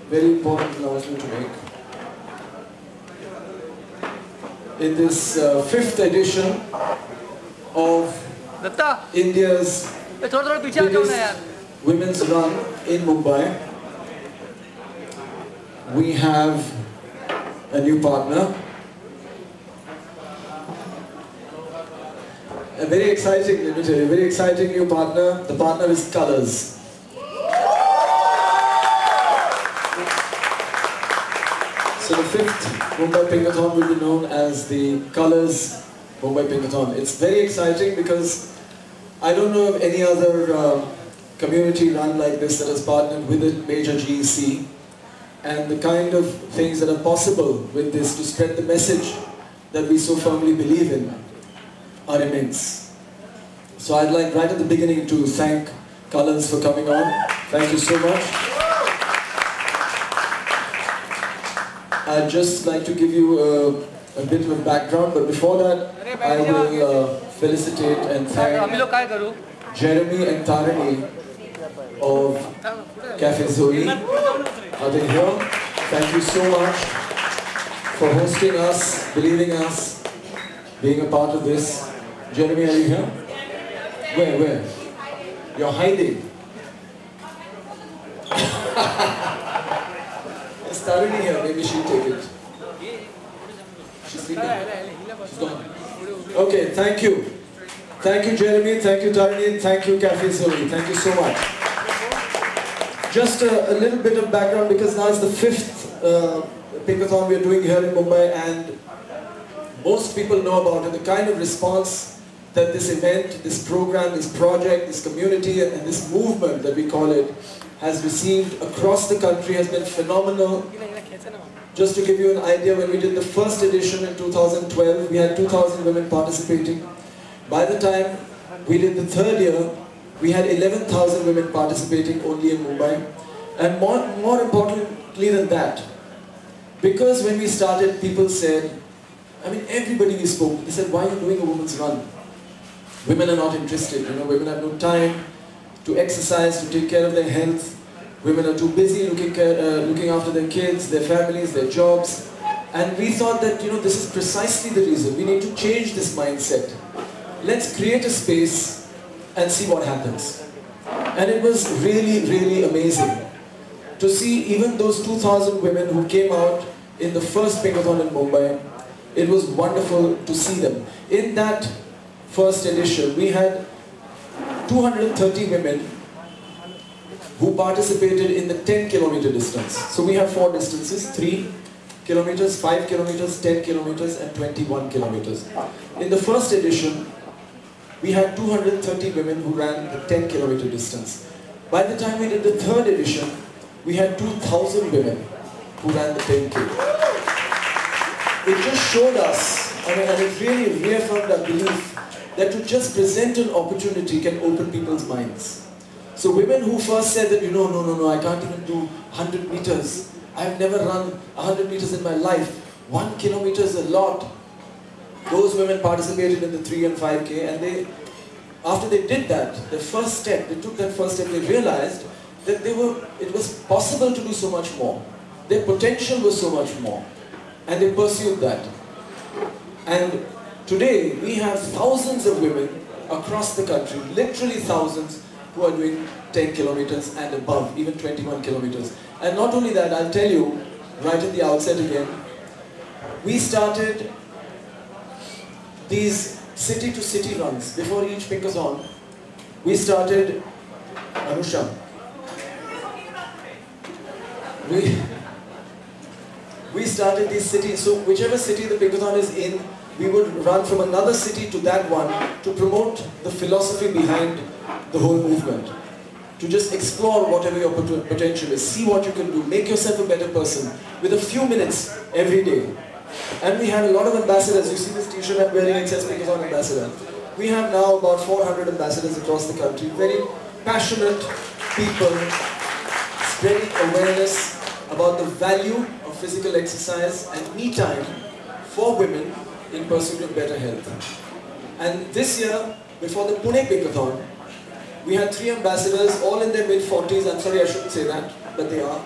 very important announcement to make. In this 5th edition of India's biggest women's run in Mumbai, we have a new partner. A very exciting, let me tell you, a very exciting new partner. The partner is Colours. So the 5th Mumbai Pinkathon will be known as the Colours Mumbai Pinkathon. It's very exciting because I don't know of any other community run like this that has partnered with a major GEC, and the kind of things that are possible with this to spread the message that we so firmly believe in are immense. So I'd like right at the beginning to thank Colours for coming on. Thank you so much. I'd just like to give you a bit of a background, but before that I will felicitate and thank Jeremy and Tarini of Cafe Zoe. Are they here? Thank you so much for hosting us, believing us, being a part of this. Jeremy, are you here? Where? You're hiding. Is Tarini here? Maybe she'll take it. She's sleeping. She's gone. Okay, thank you. Thank you, Jeremy. Thank you, Tarini. Thank you, Cafe Zoe. Thank you so much. Just a little bit of background, because now it's the 5th Pinkathon we are doing here in Mumbai, and most people know about it. The kind of response that this event, this program, this project, this community and this movement that we call it has received across the country has been phenomenal. Just to give you an idea, when we did the first edition in 2012, we had 2,000 women participating. By the time we did the 3rd year, we had 11,000 women participating only in Mumbai. And more importantly than that, because when we started, people said, I mean, everybody we spoke, they said, why are you doing a women's run? Women are not interested, you know, women have no time to exercise, to take care of their health. Women are too busy looking after their kids, their families, their jobs. And we thought that, you know, this is precisely the reason. We need to change this mindset. Let's create a space and see what happens. And it was really, really amazing to see even those 2,000 women who came out in the first Pinkathon in Mumbai. It was wonderful to see them. In that first edition, we had 230 women who participated in the 10-kilometer distance. So we have 4 distances, 3 kilometers, 5 kilometers, 10 kilometers and 21 kilometers. In the first edition, we had 230 women who ran the 10-kilometer distance. By the time we did the 3rd edition, we had 2,000 women who ran the 10K. It just showed us, and it really reaffirmed our belief that to just present an opportunity can open people's minds. So women who first said that, no, I can't even do 100 meters. I've never run 100 meters in my life. 1 kilometer is a lot. Those women participated in the 3 and 5K, and after they did that, the first step, they took that first step, they realized that it was possible to do so much more. Their potential was so much more. And they pursued that. And today, we have thousands of women across the country, literally thousands, who are doing 10 kilometers and above, even 21 kilometers. And not only that, I'll tell you, right at the outset again, we started these city-to-city runs. Before each Pinkathon, we started, Anusha, we started these cities, so whichever city the Pinkathon is in, we would run from another city to that one to promote the philosophy behind the whole movement. To just explore whatever your potential is, see what you can do, make yourself a better person with a few minutes every day. And we had a lot of ambassadors. You see this t-shirt I'm wearing, it says Pinkathon Ambassador. We have now about 400 ambassadors across the country, very passionate people spreading awareness about the value of physical exercise and me time for women in pursuit of better health. And this year, before the Pune Pinkathon, we had 3 ambassadors, all in their mid-40s. I'm sorry, I shouldn't say that, but they are.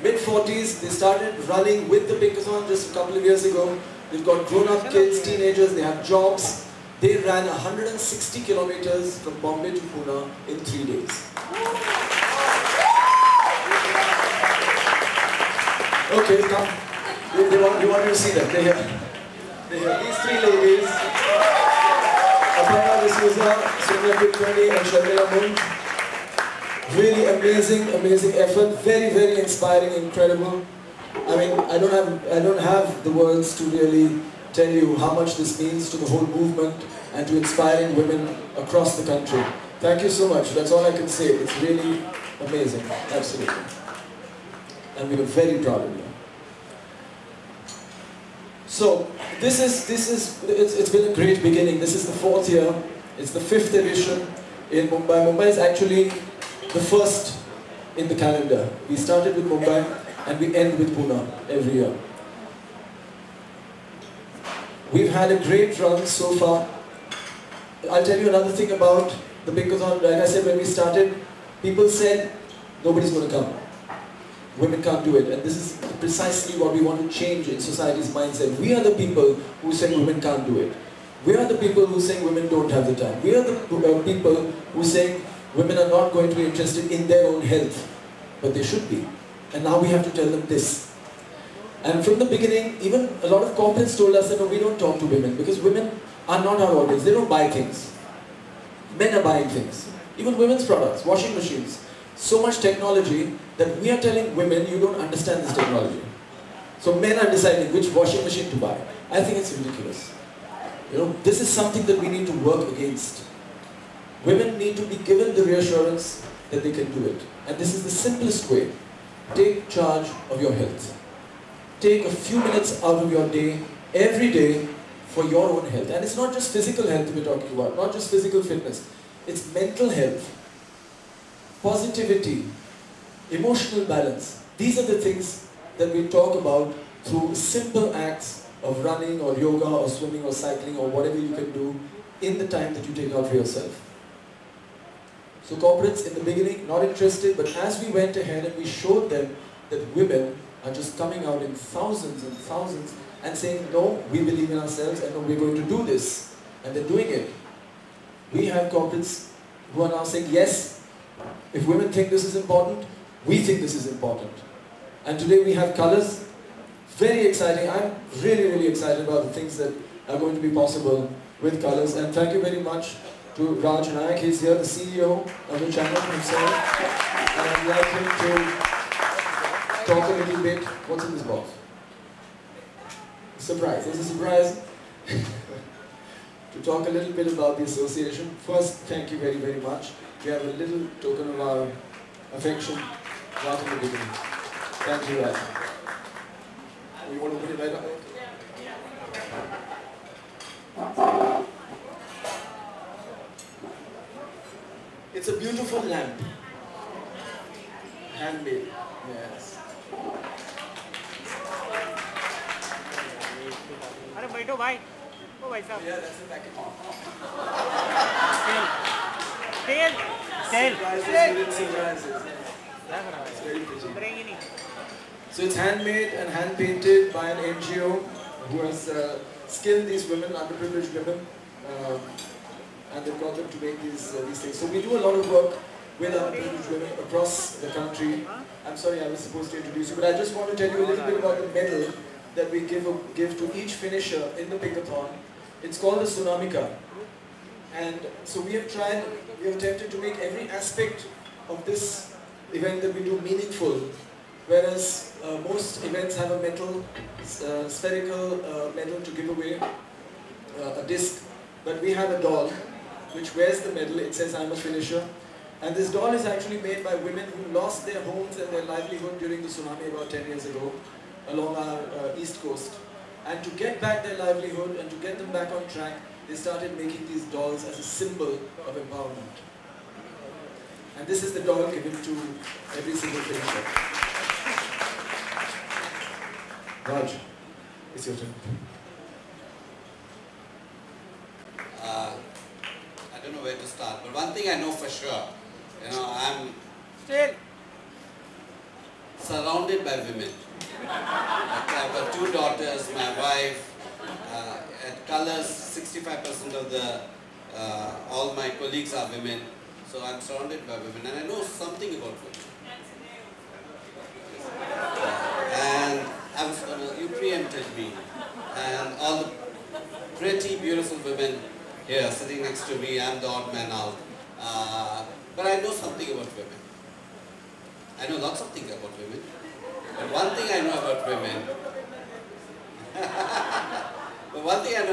mid-40s. They started running with the Pinkathon just a couple of years ago. They've got grown-up kids, teenagers, they have jobs. They ran 160 kilometers from Bombay to Pune in 3 days. Okay, come. You want to see them. They're here. These 3 ladies, Aparna D'Souza, Sonia Kulkarni and Sharmila Mund. Really amazing effort. Very, very inspiring, incredible. I mean, I don't have the words to really tell you how much this means to the whole movement and to inspiring women across the country. Thank you so much. That's all I can say. It's really amazing. Absolutely. And we are very proud of you. So, it's been a great beginning. This is the 4th year. It's the 5th edition in Mumbai. Mumbai is actually the first in the calendar. We started with Mumbai and we end with Pune every year. We've had a great run so far. I'll tell you another thing about the Pinkathon. Like I said, when we started, people said, nobody's going to come. Women can't do it. And this is precisely what we want to change in society's mindset. We are the people who say women can't do it. We are the people who say women don't have the time. We are the people who say women are not going to be interested in their own health. But they should be. And now we have to tell them this. And from the beginning, even a lot of corporates told us that no, we don't talk to women because women are not our audience. They don't buy things. Men are buying things. Even women's products, washing machines. So much technology that we are telling women, you don't understand this technology. So men are deciding which washing machine to buy. I think it's ridiculous. You know, this is something that we need to work against. Women need to be given the reassurance that they can do it. And this is the simplest way. Take charge of your health. Take a few minutes out of your day, every day, for your own health. And it's not just physical health we're talking about, not just physical fitness. It's mental health, positivity, emotional balance. These are the things that we talk about through simple acts of running or yoga or swimming or cycling or whatever you can do in the time that you take out for yourself. So corporates in the beginning, not interested, but as we went ahead and we showed them that women are just coming out in thousands and thousands and saying, no, we believe in ourselves and no, we're going to do this. And they're doing it. We have corporates who are now saying, yes, if women think this is important, we think this is important. And today we have colors. Very exciting. I'm really excited about the things that are going to be possible with colors. And thank you very much to Raj Nayak. He's here, the CEO of the channel himself. And I'd like him to talk a little bit. What's in this box? Surprise. There's a surprise. To talk a little bit about the association. First, thank you very much. We have a little token of our affection right in the beginning. Thank you, Raj. You want to put it right up? It's a beautiful lamp. Handmade. Yes. अरे बैठो भाई ओ भाई साहब Yeah, that's the package. Surprises. It's very pretty. So it's handmade and hand painted by an NGO who has skilled these women, underprivileged women, and they've got them to make these things. So we do a lot of work with underprivileged women across the country. I'm sorry, I was supposed to introduce you, but I just want to tell you a little bit about the medal that we give to each finisher in the Pinkathon. It's called the Tsunami Cup. And so we have attempted to make every aspect of this event that we do meaningful. Whereas most events have a metal, spherical medal to give away, a disc. But we have a doll which wears the medal. It says, I'm a finisher. And this doll is actually made by women who lost their homes and their livelihood during the tsunami about 10 years ago along our east coast. And to get back their livelihood and to get them back on track, they started making these dolls as a symbol of empowerment. And this is the doll given to every single finisher. Raj, it's your turn. I don't know where to start, but one thing I know for sure, you know, I'm surrounded by women. I've got 2 daughters, my wife. At Colors, 65% of all my colleagues are women. So I'm surrounded by women, and I know something about women. And you preempted me. And all the pretty, beautiful women here sitting next to me, I'm the odd man out. But I know something about women. I know lots of things about women. But one thing I know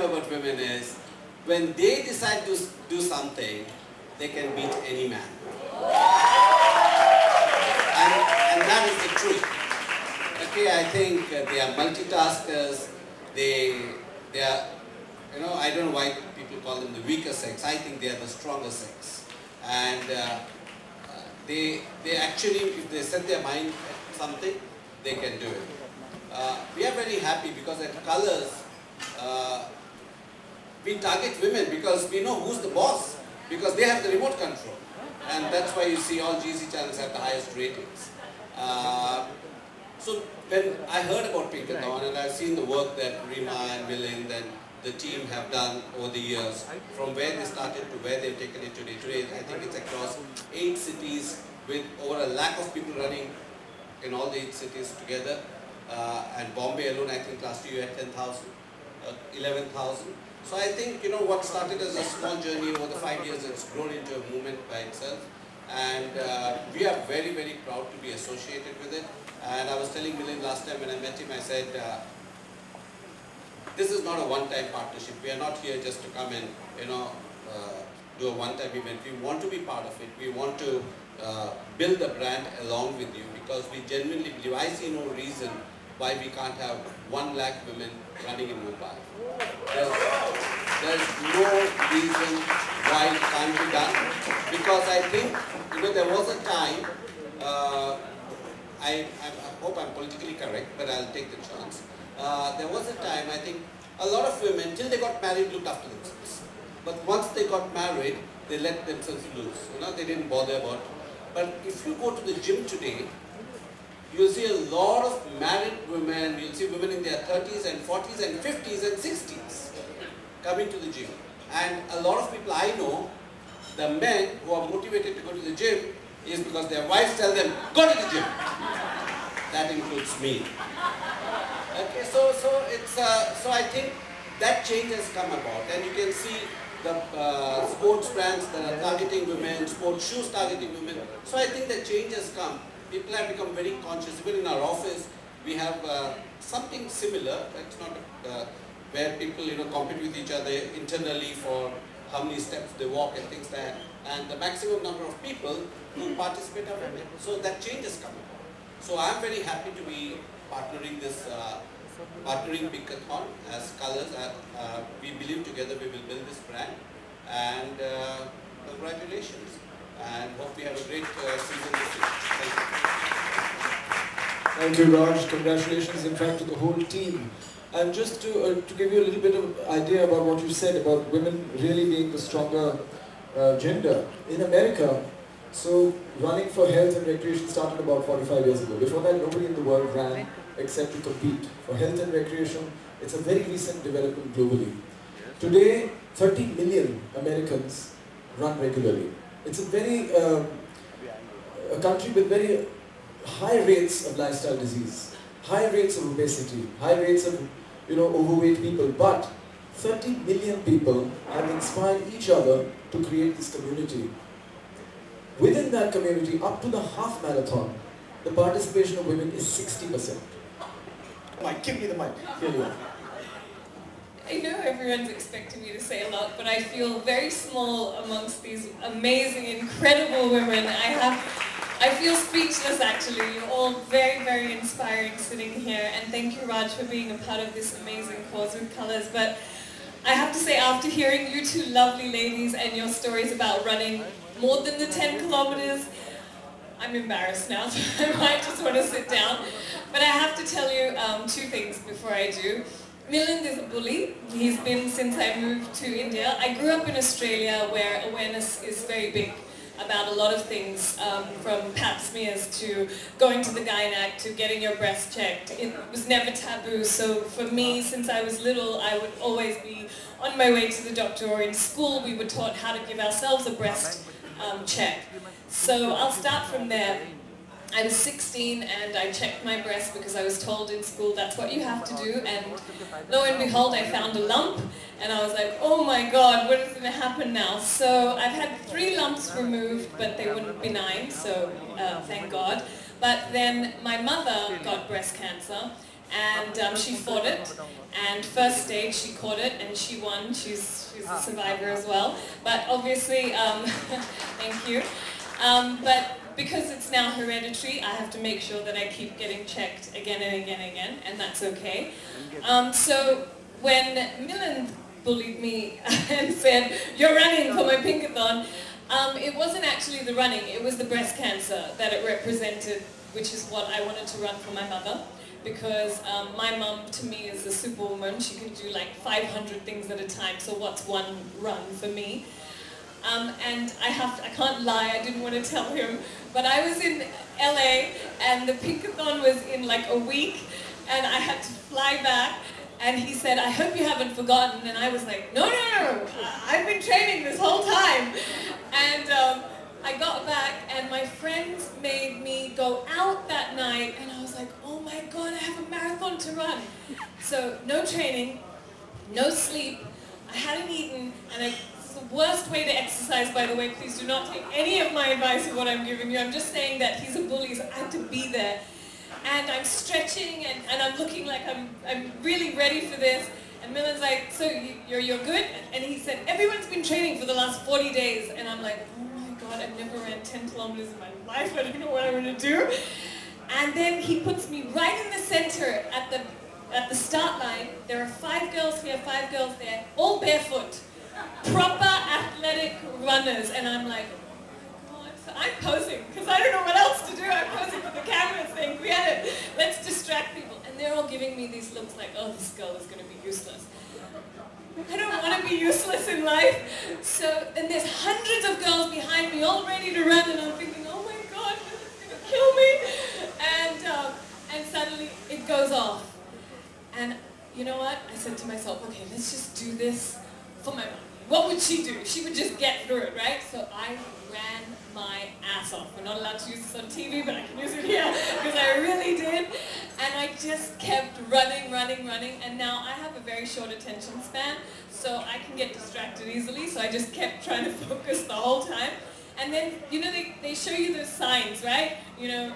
about women is when they decide to do something, they can beat any man. And that is the truth. Okay, I think they are multitaskers. They are, I don't know why people call them the weaker sex. I think they are the stronger sex. And they actually, if they set their mind at something, they can do it. We are very happy because at Colors, we target women because we know who's the boss, because they have the remote control. And that's why you see all GC channels have the highest ratings. So when I heard about Pinkathon and I've seen the work that Rima and Milind and the team have done over the years, from where they started to where they've taken it today. Today, I think it's across 8 cities with over 1 lakh of people running in all the 8 cities together. And Bombay alone, I think last year you had 10,000, 11,000. So I think, what started as a small journey over the 5 years, it's grown into a movement by itself. And we are very, very proud to be associated with it. And I was telling Milind last time when I met him, I said, this is not a one-time partnership. We are not here just to come and, do a one-time event. We want to be part of it. We want to build the brand along with you, because we genuinely believe, I see no reason why we can't have 1 lakh women running in Mumbai. There's no reason why it can't be done, because I think, there was a time, I hope I'm politically correct, but I'll take the chance. There was a time, I think, a lot of women, till they got married, looked after themselves. But once they got married, they let themselves loose. They didn't bother about it. But if you go to the gym today, you'll see a lot of married women, you'll see women in their 30s and 40s and 50s and 60s coming to the gym. And a lot of people I know, the men who are motivated to go to the gym is because their wives tell them, go to the gym. That includes me. Okay, so I think that change has come about, and you can see the sports brands that are targeting women, sports shoes targeting women. So I think the change has come. People have become very conscious. Even in our office, we have something similar. It's not where people compete with each other internally for how many steps they walk and things like that. And the maximum number of people who participate are women. So that change has come about. So I'm very happy to be partnering Pinkathon as Colors. We believe together we will build this brand, and congratulations, and hope we have a great season this year. Thank you, Raj. Congratulations, in fact, to the whole team. And just to give you a little bit of idea about what you said about women really being the stronger gender. In America, so running for health and recreation started about 45 years ago. Before that, nobody in the world ran except to compete. For health and recreation, it's a very recent development globally. Today, 30 million Americans run regularly. It's a very, a country with very high rates of lifestyle disease, high rates of obesity, high rates of, overweight people, but 30 million people have inspired each other to create this community. Within that community, up to the half marathon, the participation of women is 60%. Mike, give me the mic. Here you are. I know everyone's expecting me to say a lot, but I feel very small amongst these amazing, incredible women. I feel speechless actually. You're all very, very inspiring sitting here, and thank you, Raj, for being a part of this amazing cause with Colors. But I have to say, after hearing you two lovely ladies and your stories about running more than the 10 kilometers, I'm embarrassed now, so I might just want to sit down. But I have to tell you 2 things before I do. Milind is a bully. He's been since I moved to India. I grew up in Australia where awareness is very big. about a lot of things, from pap smears to going to the gynac to getting your breast checked. It was never taboo, so for me, since I was little, I would always be on my way to the doctor, or in school we were taught how to give ourselves a breast check. So I'll start from there. I was 16 and I checked my breast because I was told in school that's what you have to do, and lo and behold I found a lump and I was like, oh my god, what is going to happen now? So I've had 3 lumps removed, but they weren't benign, so thank God. But then my mother got breast cancer and she fought it, and first stage she caught it and she won. She's a survivor as well, but obviously, thank you. But because it's now hereditary, I have to make sure that I keep getting checked again and again and again, and that's okay. So when Milind bullied me and said, you're running for my Pinkathon, it wasn't actually the running, it was the breast cancer that it represented, which is what I wanted to run for my mother. Because my mum, to me, is a superwoman. She can do like 500 things at a time, so what's one run for me? And I can't lie, I didn't want to tell him, but I was in LA and the Pinkathon was in like a week and I had to fly back, and he said, I hope you haven't forgotten, and I was like, no, I've been training this whole time. And I got back and my friends made me go out that night, and I was like, oh my god, I have a marathon to run. So no training, no sleep, I hadn't eaten, and it's the worst way to exercise, by the way. Please do not take any of my advice of what I'm giving you. I'm just saying that he's a bully, so I had to be there. And I'm stretching and I'm looking like I'm really ready for this. And Milind's like, so you're good? And he said, everyone's been training for the last 40 days. And I'm like, oh my god, I've never ran 10 kilometers in my life. I don't know what I'm going to do. And then he puts me right in the center at the start line. There are 5 girls here, 5 girls there, all barefoot. Proper athletic runners. And I'm like, oh my god. So I'm posing, because I don't know what else to do. I'm posing for the camera saying, let's distract people. And they're all giving me these looks like, oh, this girl is going to be useless. I don't want to be useless in life. So then there's hundreds of girls behind me all ready to run, and I'm thinking, oh my god, this is going to kill me. And suddenly it goes off. And you know what? I said to myself, okay, let's just do this for my mom. What would she do? She would just get through it, right? So I ran my ass off. We're not allowed to use this on TV, but I can use it here because I really did. And I just kept running, and now I have a very short attention span, so I can get distracted easily, so I just kept trying to focus the whole time. And then, you know, they show you those signs, right? You know,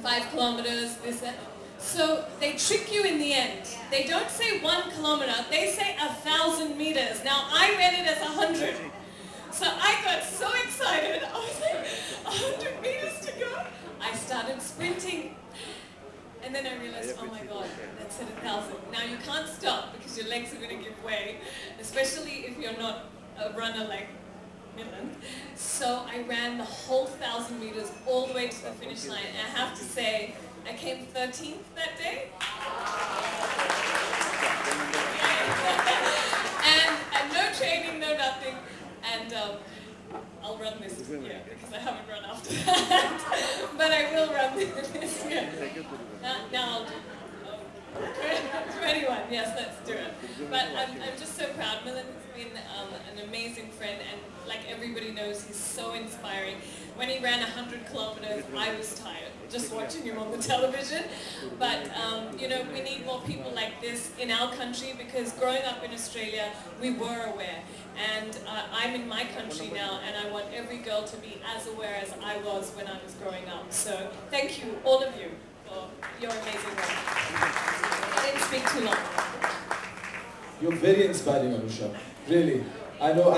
5 kilometers, this, that. So they trick you in the end. They don't say 1 kilometer, they say 1,000 meters. Now I read it as 100. So I got so excited, I was like, 100 meters to go. I started sprinting. And then I realized, oh my god, that's at 1,000. Now you can't stop because your legs are going to give way, especially if you're not a runner like Milind. So I ran the whole 1,000 meters all the way to the finish line. And I have to say, I came 13th that day. and no training, no nothing. And I'll run this year because I haven't run after that. But I will run this year. Now I'll do 21, yes, let's do it. But I'm just so proud. Milind has been an amazing friend, and like everybody knows, he's so inspiring. When he ran 100 kilometers, I was tired just watching him on the television. But, you know, we need more people like this in our country, because growing up in Australia, we were aware. And I'm in my country now, and I want every girl to be as aware as I was when I was growing up. So thank you, all of you, for your amazing work. I didn't speak too long. You're very inspiring, Anusha. Really. I know.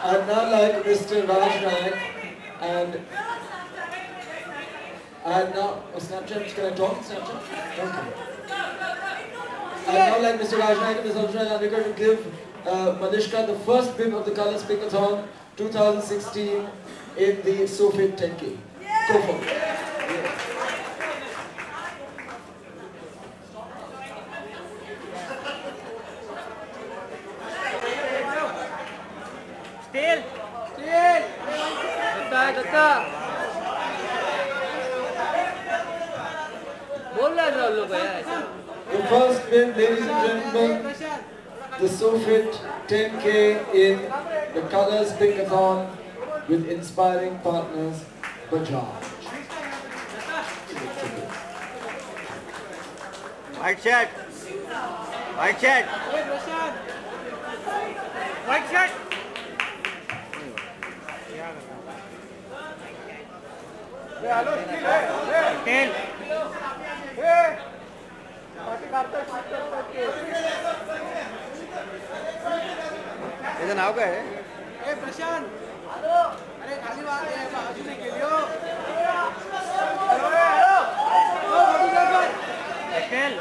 I'd now like Mr. Raj Nayak, and now, Snapchat, can I talk? Snapchat? Okay. I'd now like Mr. Raj Nayak and Ms. Anusha to give Manishka the first bib of the Colors Pinkathon 2016 in the SoFit 10K. Go for it. Stay The first win, ladies and gentlemen, the SoFit 10K in the Colors Pinkathon with inspiring partners Bajaj. White shirt. White shirt. White shirt. Tail. इधर नाव का है प्रशांत अरे खाली बात है बाजू में खेलियो खेल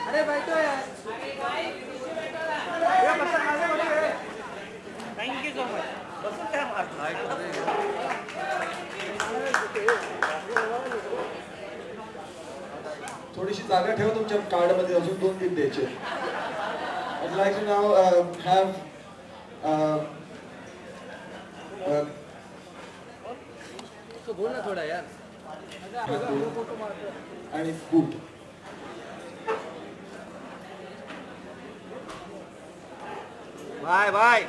अरे बैठो यार थैंक यू सो मच थोडीशी जागा ठेवा तुमच्या कार्डमध्ये अजून 2-3 द्यायचे. I'd like to now have तो बोल ना थोड़ा यार आणि बूट. बाय बाय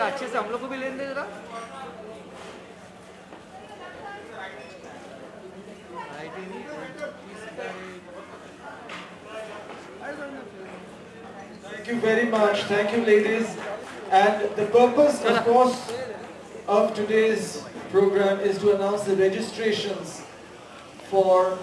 अच्छे से हम लोग को भी लेने दे जरा Thank you very much. Thank you, ladies. And the purpose, of course, of today's program is to announce the registrations for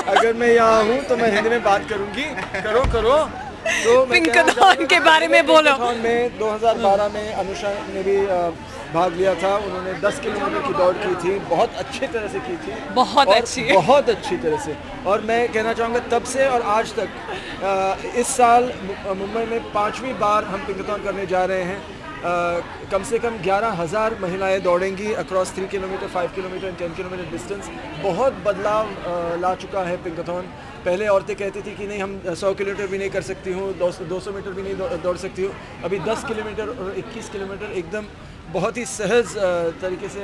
अगर मैं यहाँ हूँ तो मैं हिंदी में बात करूँगी. करो तो पिंकाथॉन के बारे में बोलो. पिंकाथॉन में 2012 में अनुषा ने भी भाग लिया था. उन्होंने 10 किलोमीटर की दौड़ की थी. बहुत अच्छी तरह से की थी. बहुत अच्छी तरह से. और मैं कहना चाहूँगा तब से और आज तक इस साल मुंबई में 5वीं बार हम पिंकाथॉन करने जा रहे हैं. कम से कम 11,000 महिलाएं दौड़ेंगी across 3 kilometre, 5 kilometre, 10 kilometre distance. बहुत बदलाव ला चुका है पिंकाथॉन. पहले औरतें कहती थी कि नहीं हम 100 किलोमीटर भी नहीं कर सकती हूँ, 200 मीटर भी नहीं दौड़ सकती हूँ. अभी 10 किलोमीटर और 21 किलोमीटर एकदम बहुत ही सहज तरीके से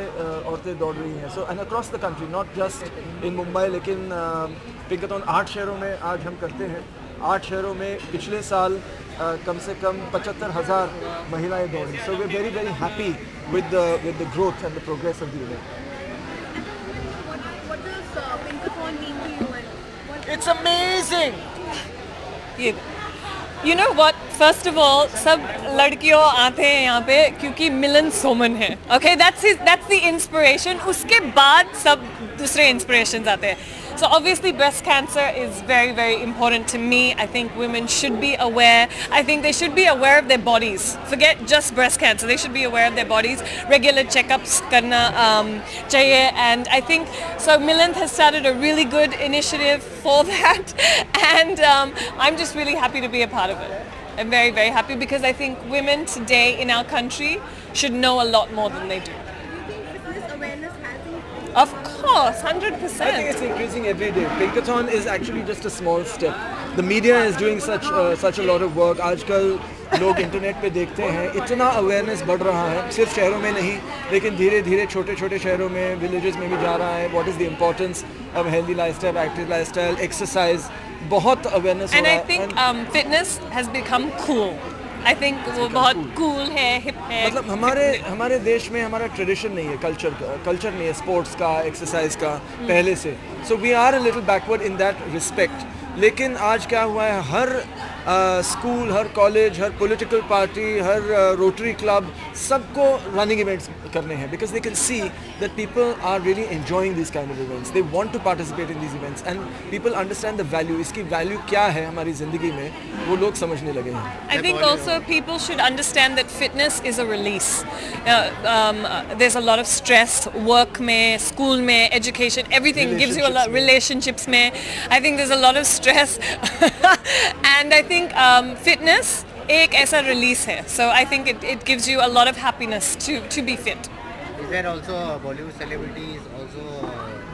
औरतें दौड़ रही हैं. So and across the country, not just in Mumbai, लेकिन पिंकाथॉन 8 शहरों में आज हम करते हैं. 8 शहरों में पिछले साल कम से कम 75,000 महिलाएं दौड़ी. So we're very very happy with the growth and the progress of the event. What does Pinkathon mean to you? And It's amazing. You know what? First of all, सब लड़कियों आते हैं यहाँ पे क्योंकि मिलन सोमन है. Okay, that's the inspiration. उसके बाद सब दूसरे inspirations आते हैं. So obviously breast cancer is very very important to me. I think women should be aware. I think they should be aware of their bodies. Forget just breast cancer. They should be aware of their bodies. Regular checkups करना चाहिए. And I think so. Milind has started a really good initiative for that, and I'm just really happy to be a part of it. I'm very very happy because I think women today in our country should know a lot more than they do. do you think fitness awareness has increased? Of course, I think 100%. it's increasing every day. Pinkathon is actually just a small step. The media is doing such a lot of work. आजकल लोग internet पे देखते हैं, इतना awareness बढ़ रहा है, सिर्फ शहरों में नहीं लेकिन धीरे धीरे छोटे छोटे शहरों में, विलेजेस में भी जा रहा है. What is the importance of healthy lifestyle, active lifestyle, exercise, बहुत अवेयरनेस हो And रहा I है. think fitness has become cool. I think वो बहुत cool है, hip है. मतलब हमारे देश में हमारा ट्रेडिशन नहीं है, कल्चर नहीं है स्पोर्ट्स का, एक्सरसाइज का पहले से. So we are a little backward in that respect. लेकिन आज क्या हुआ है, हर स्कूल, हर कॉलेज, हर पॉलिटिकल पार्टी, हर रोटरी क्लब, सबको रनिंग इवेंट्स करने हैं because they can see that people are really enjoying this kind of events. They want to participate in this events and people understand the value. इसकी value क्या है हमारी ज़िंदगी में, वो लोग समझने लगे हैं. I think also people should understand that fitness is a release. There's a lot of stress, work में, school में, education, everything gives you a lot. Relationships में, I think there's a lot of stress, and I think fitness एक ऐसा release है. So I think it gives you a lot of happiness to be fit. Is there also Bollywood celebrities also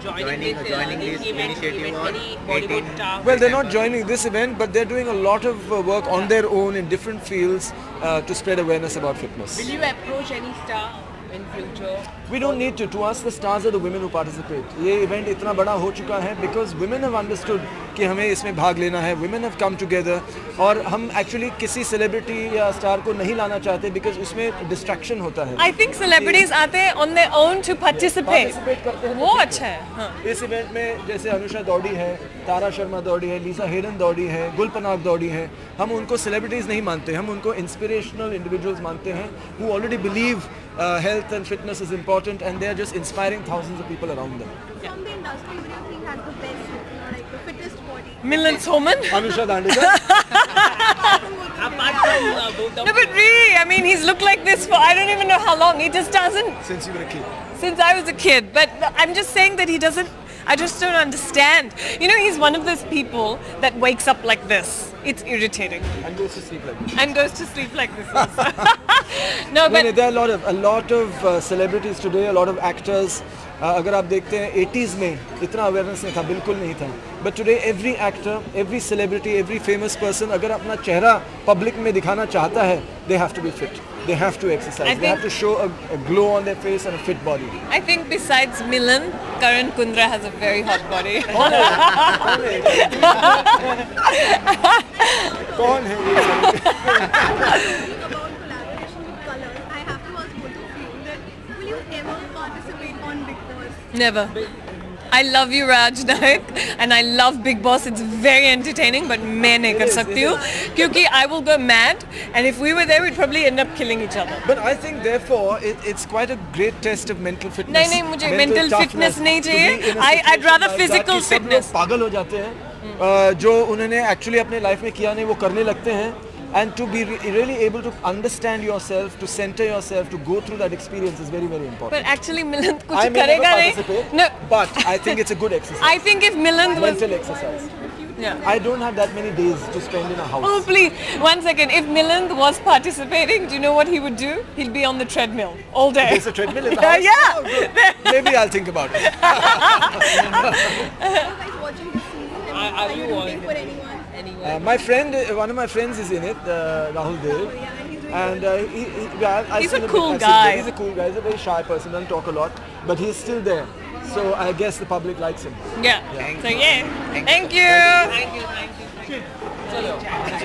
joining this initiative on 18? Well, they're not joining this event, but they're doing a lot of work on their own in different fields to spread awareness about fitness. Will you approach any star in future? We don't need to. To us, the stars are the women who participate. ये event इतना बड़ा हो चुका है because women have understood कि हमें इसमें भाग लेना है. Women have come together और हम actually किसी celebrity या star को नहीं लाना चाहते because उसमें distraction होता है. I think celebrities आते हैं on their own to participate. करते हैं. वो अच्छा है. हाँ. इस इवेंट में जैसे अनुषा दौड़ी है, तारा शर्मा दौड़ी है, लीसा हेडन दौड़ी है, गुल पनाग दौड़ी है. हम उनको सेलिब्रिटीज़ नहीं मानते, हम उनको इंस्पिरेशनल इंडिविजुअल्स मानते हैं who already believe health and fitness is important and they are just inspiring thousands of people around them. From the industry, who do you think has the best, like the fittest body? Milind Sonam. Anusha Dandekar. No, but really, I mean, he's looked like this for I don't even know how long. He just doesn't. Since you were a kid. Since I was a kid. But I'm just saying that he doesn't. I just don't understand. You know, he's one of those people that wakes up like this. It's irritating. And goes to sleep like this. And goes to sleep like this also. No, but there are a lot of celebrities today, a lot of actors. अगर आप देखते हैं 80s में इतना awareness नहीं था, बिल्कुल नहीं था. But today every actor, every celebrity, every famous person अगर अपना चेहरा पब्लिक में दिखाना चाहता है, they have to be fit. They have to exercise. They have to show a glow on their face and a fit body. I think besides Milind, Karan Kundra has a very hot body. कौन है ये? About collaboration with colors, I have to ask both of you that will you ever participate on Big Boss? Never. I love you Raj Naik and I love Big Boss. It's very entertaining, but मैं नहीं कर सकती हूँ क्योंकि I will go mad and if we were there we'd probably end up killing each other. But I think therefore it's quite a great test of mental fitness. नहीं मुझे mental fitness नहीं चाहिए. I'd rather physical fitness. सब लोग पागल हो जाते हैं जो उन्होंने actually अपने life में किया नहीं वो करने लगते हैं. And to be really able to understand yourself, to center yourself, to go through that experience is very, very important. But actually Milind कुछ I may never करेगा नहीं. participate, No. but I think it's a good exercise. I think if Milind was... Mental exercise. Yeah. I don't have that many days to spend in a house. Oh please, one second. If Milind was participating, do you know what he would do? He'd be on the treadmill all day. There's a treadmill in the house? Yeah. Oh, good. Maybe I'll think about it. Are you guys watching this season and are you rooting for anyone? My friend, one of my friends is in it, Rahul Dev. Yeah, and he's doing And He's a cool guy. He's a cool guy. He's a very shy person, doesn't talk a lot, but he's still there. So I guess the public likes him. Yeah. So yeah. Thank you. Thank you. चलो